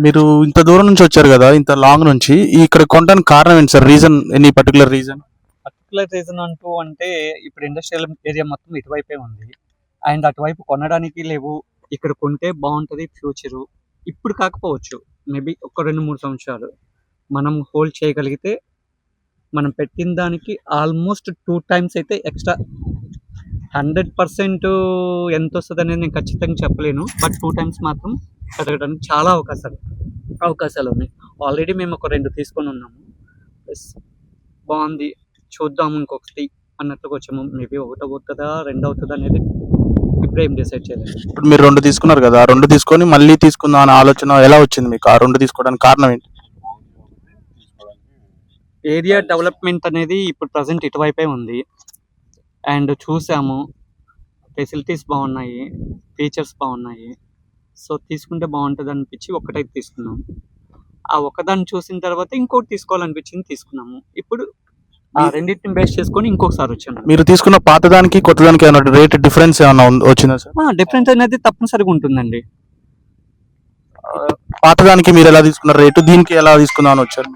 మీరు ఇంత దూరం నుంచి వచ్చారు కదా, ఇంత లాంగ్ నుంచి ఇక్కడ కొనడానికి కారణం ఏంటి sir? Reason, any particular reason? Particular reason అంటూ అంటే ఇప్పుడు ఇండస్ట్రియల్ ఏరియా మొత్తం ఇటువైపే ఉంది. అండ్ అటువైపు కొనడానికి లేవు. ఇక్కడ కొంటే బాగుంటుంది ఫ్యూచరు. ఇప్పుడు కాకపోవచ్చు, మేబీ ఒక 2-3 సంవత్సరాలు మనం హోల్డ్ చేయగలిగితే మనం పెట్టిన దానికి ఆల్మోస్ట్ 2 టైమ్స్ అయితే ఎక్స్ట్రా. 100% ఎంత వస్తుంది అనేది నేను ఖచ్చితంగా చెప్పలేను. బట్ 2 టైమ్స్ మాత్రం పెరగడానికి చాలా అవకాశాలు ఉన్నాయి. ఆల్రెడీ మేము ఒక 2 తీసుకొని ఉన్నాము. ప్లస్ బాగుంది, చూద్దాము ఇంకొకటి అన్నట్లుగా వచ్చాము. మేబీ 1 అవుతుందా 2 అవుతుందా అనేది ఇప్పుడు ఏం డిసైడ్ చేయలేదు. ఇప్పుడు మీరు 2 తీసుకున్నారు కదా, 2 తీసుకొని మళ్ళీ తీసుకుందాం అనే ఆలోచన ఎలా వచ్చింది మీకు? ఆ 2 తీసుకోవడానికి కారణం ఏంటి? ఏరియా డెవలప్మెంట్ అనేది ఇప్పుడు ప్రజెంట్ ఇటువైపే ఉంది. అండ్ చూసాము, ఫెసిలిటీస్ బాగున్నాయి, ఫీచర్స్ బాగున్నాయి. సో తీసుకుంటే బాగుంటుంది అనిపించి ఒకటైతే తీసుకున్నాము. ఆ ఒకదాన్ని చూసిన తర్వాత ఇంకోటి తీసుకోవాలనిపించింది, తీసుకున్నాము. ఇప్పుడు ఆ రెండింటిని బేస్ చేసుకొని ఇంకొకసారి వచ్చాను. మీరు తీసుకున్న పాతదానికి కొత్తదానికి ఏమైనా రేట్ డిఫరెన్స్ ఏమైనా వచ్చిందా సార్? డిఫరెన్స్ అనేది తప్పనిసరిగా ఉంటుందండి. పాతదానికి మీరు ఎలా తీసుకున్నారు రేటు, దీనికి ఎలా తీసుకుందాం అని వచ్చారు?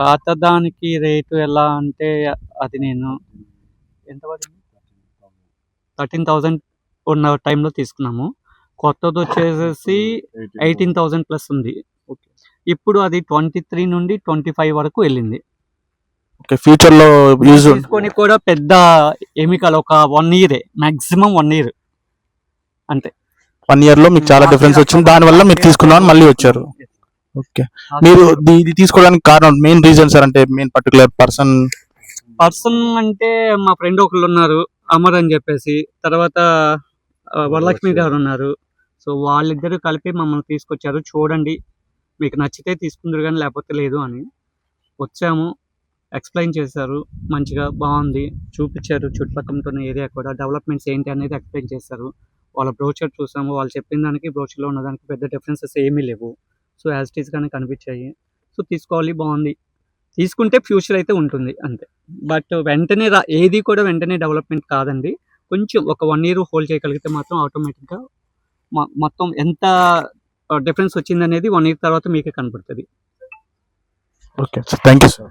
పాతదానికి రేటు ఎలా అంటే అది నేను ఎంత పడింది, 13,000 ఉన్న టైంలో తీసుకున్నాము. కొత్తది వచ్చేసి 18,000 ప్లస్ ఉంది. ఇప్పుడు అది 23 నుండి 25 వరకు వెళ్ళింది. ఫ్యూచర్ లో యూజ్ తీసుకొని కూడా పెద్ద ఏమి కాదు, ఒక 1 ఇయర్ మాక్సిమం 1 ఇయర్ అంతే. 1 ఇయర్ లో మీకు చాలా డిఫరెన్స్ వచ్చింది, దాని వల్ల మీరు తీసుకున్నామని మళ్ళీ వచ్చారు. ఓకే, మీరు ఇది తీసుకోవడానికి కారణం, మెయిన్ రీజన్ సార్ అంటే మెయిన్ పర్టికులర్ పర్సన్ అంటే మా ఫ్రెండ్ ఒకళ్ళు ఉన్నారు, అమర్ అని చెప్పేసి. తర్వాత వరలక్ష్మి గారు ఉన్నారు. సో వాళ్ళిద్దరూ కలిపి మమ్మల్ని తీసుకొచ్చారు. చూడండి, మీకు నచ్చితే తీసుకుందరు కానీ లేకపోతే లేదు అని. వచ్చాము, ఎక్స్ప్లెయిన్ చేశారు, మంచిగా బాగుంది, చూపించారు. చుట్టుపక్కల ఉన్న ఏరియా కూడా డెవలప్మెంట్స్ ఏంటి అనేది ఎక్స్ప్లెయిన్ చేశారు. వాళ్ళ బ్రోచర్ చూసాము, వాళ్ళు చెప్పిన దానికి బ్రోచర్లో ఉన్నదానికి పెద్ద డిఫరెన్సెస్ ఏమీ లేవు. సో యాజ్ ఇట్ ఈస్ గానే కనిపించాయి. సో తీసుకోవాలి, బాగుంది, తీసుకుంటే ఫ్యూచర్ అయితే ఉంటుంది అంతే. బట్ వెంటనే ఏది కూడా వెంటనే డెవలప్మెంట్ కాదండి. కొంచెం ఒక 1 ఇయర్ హోల్డ్ చేయగలిగితే మాత్రం ఆటోమేటిక్గా మొత్తం ఎంత డిఫరెన్స్ వచ్చింది అనేది 1 ఇయర్ తర్వాత మీకే కనపడుతుంది. Okay, thank you sir.